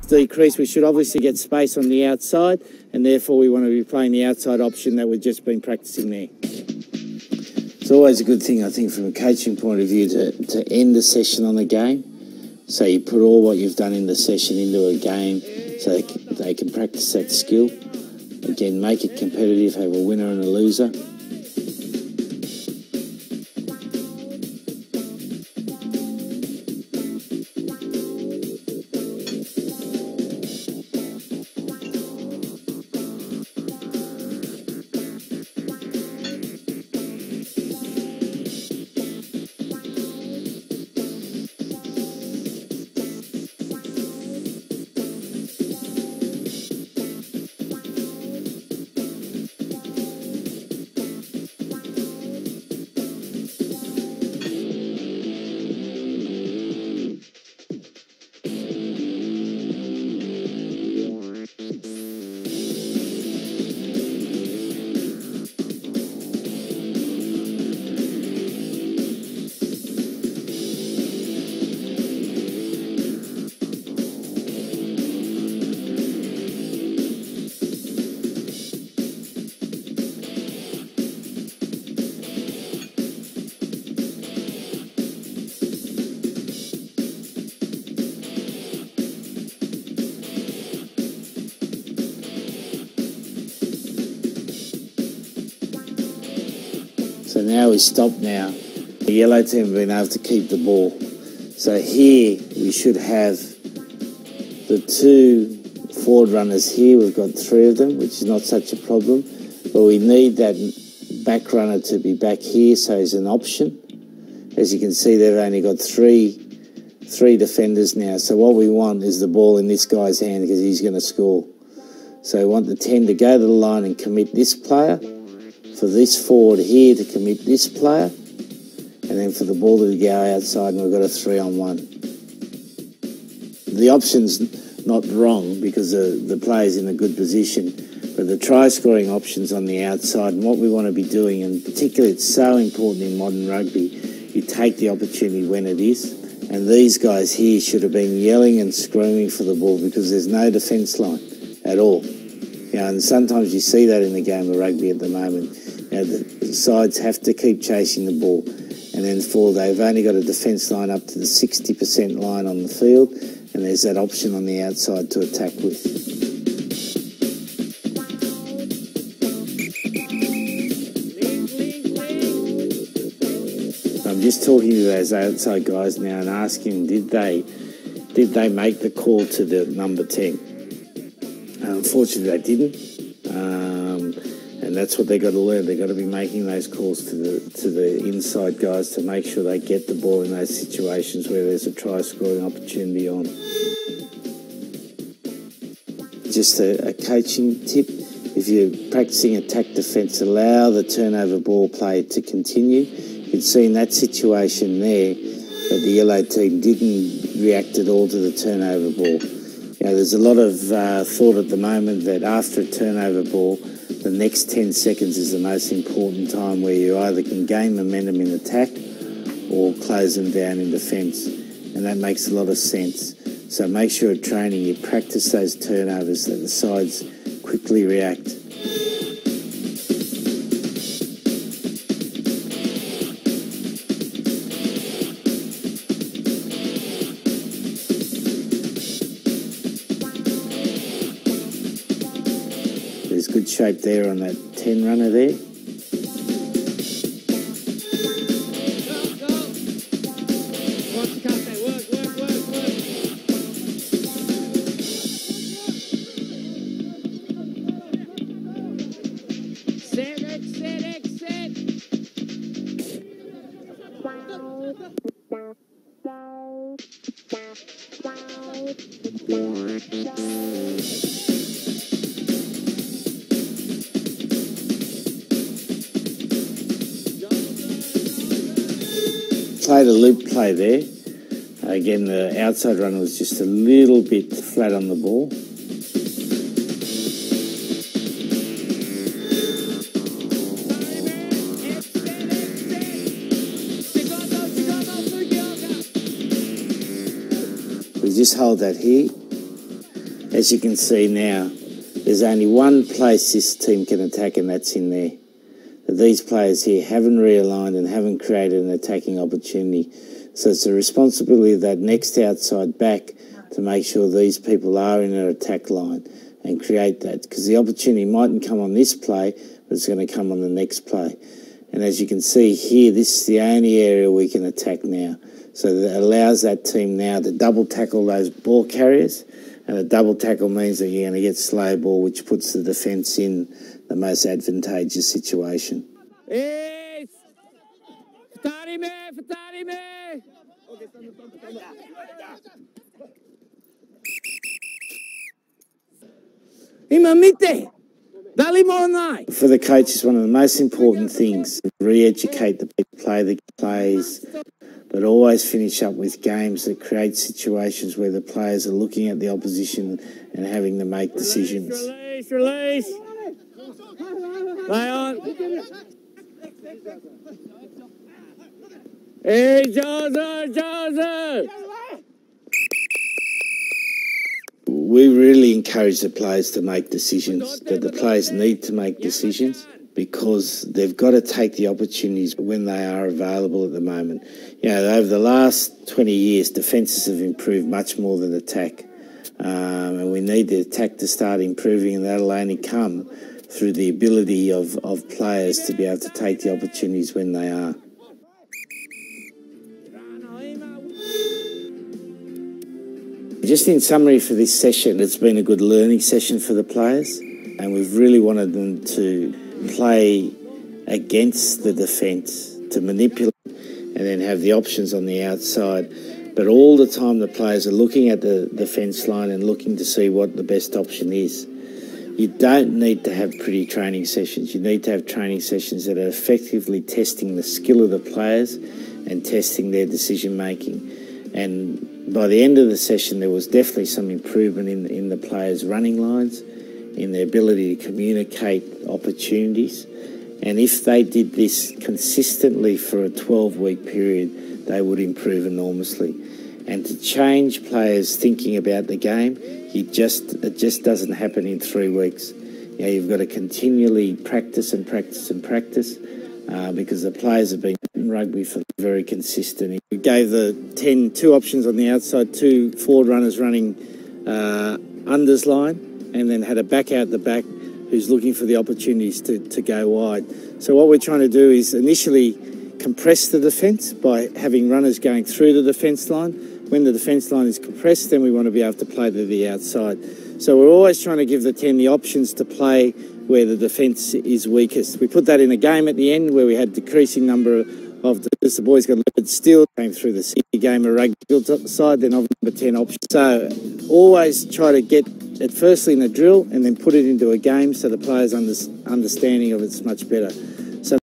decrease, we should obviously get space on the outside, and therefore we want to be playing the outside option that we've just been practicing there. It's always a good thing, I think, from a coaching point of view to end the session on a game. So you put all what you've done in the session into a game so they can practice that skill. Again, make it competitive, have a winner and a loser. So now we stop now. The yellow team have been able to keep the ball. So here we should have the two forward runners here. We've got three of them, which is not such a problem. But we need that back runner to be back here, so it's an option. As you can see, they've only got three defenders now. So what we want is the ball in this guy's hand because he's going to score. So we want the 10 to go to the line and commit this player, for this forward here to commit this player, and then for the ball to go outside, and we've got a 3-on-1. The option's not wrong because the player's in a good position, but the try-scoring option's on the outside, and what we want to be doing, and particularly it's so important in modern rugby, you take the opportunity when it is, and these guys here should have been yelling and screaming for the ball because there's no defence line at all. You know, and sometimes you see that in the game of rugby at the moment. You know, the sides have to keep chasing the ball, and then they've only got a defence line up to the 60% line on the field, and there's that option on the outside to attack with. I'm just talking to those outside guys now and asking, did they make the call to the number 10? Unfortunately, they didn't, and that's what they got to learn. They got to be making those calls to the inside guys to make sure they get the ball in those situations where there's a try-scoring opportunity on. Just a coaching tip: if you're practicing attack defence, allow the turnover ball play to continue. You can see in that situation there that the yellow team didn't react at all to the turnover ball. You know, there's a lot of thought at the moment that after a turnover ball, the next 10 seconds is the most important time where you either can gain momentum in attack or close them down in defence. And that makes a lot of sense. So make sure at training you practice those turnovers that the sides quickly react. There's good shape there on that 10 runner there. Played a loop play there. Again, the outside runner was just a little bit flat on the ball. We just hold that here. As you can see now, there's only one place this team can attack, and that's in there. But these players here haven't realigned and haven't created an attacking opportunity. So it's the responsibility of that next outside back to make sure these people are in an attack line and create that. Because the opportunity mightn't come on this play, but it's going to come on the next play. And as you can see here, this is the only area we can attack now. So that allows that team now to double tackle those ball carriers. And a double tackle means that you're going to get slow ball, which puts the defence in the most advantageous situation. For the coaches, one of the most important things is re-educate the people, play the plays, but always finish up with games that create situations where the players are looking at the opposition and having to make decisions. Release. Play on. Hey, Joseph. We really encourage the players to make decisions, that the players need to make decisions because they've got to take the opportunities when they are available at the moment. You know, over the last 20 years, defences have improved much more than attack. And we need the attack to start improving, and that'll only come through the ability of players to be able to take the opportunities when they are. Just in summary for this session, it's been a good learning session for the players, and we've really wanted them to play against the defence, to manipulate and then have the options on the outside. But all the time the players are looking at the defence line and looking to see what the best option is. You don't need to have pretty training sessions. You need to have training sessions that are effectively testing the skill of the players and testing their decision making. And by the end of the session, there was definitely some improvement in the players' running lines, in their ability to communicate opportunities. And if they did this consistently for a 12-week period, they would improve enormously. And to change players thinking about the game, it just doesn't happen in 3 weeks. You know, you've got to continually practice and practice and practice because the players have been in rugby for very consistent. We gave the 10 two options on the outside, 2 forward runners running unders line, and then had a back out the back who's looking for the opportunities to go wide. So what we're trying to do is initially compress the defence by having runners going through the defence line. When the defence line is compressed, then we want to be able to play to the outside. So we're always trying to give the 10 the options to play where the defence is weakest. We put that in a game at the end where we had decreasing number of the boys got limited still, came through the city game of rugby side, then of number 10 options. So always try to get it firstly in a drill and then put it into a game so the players' understanding of it's much better.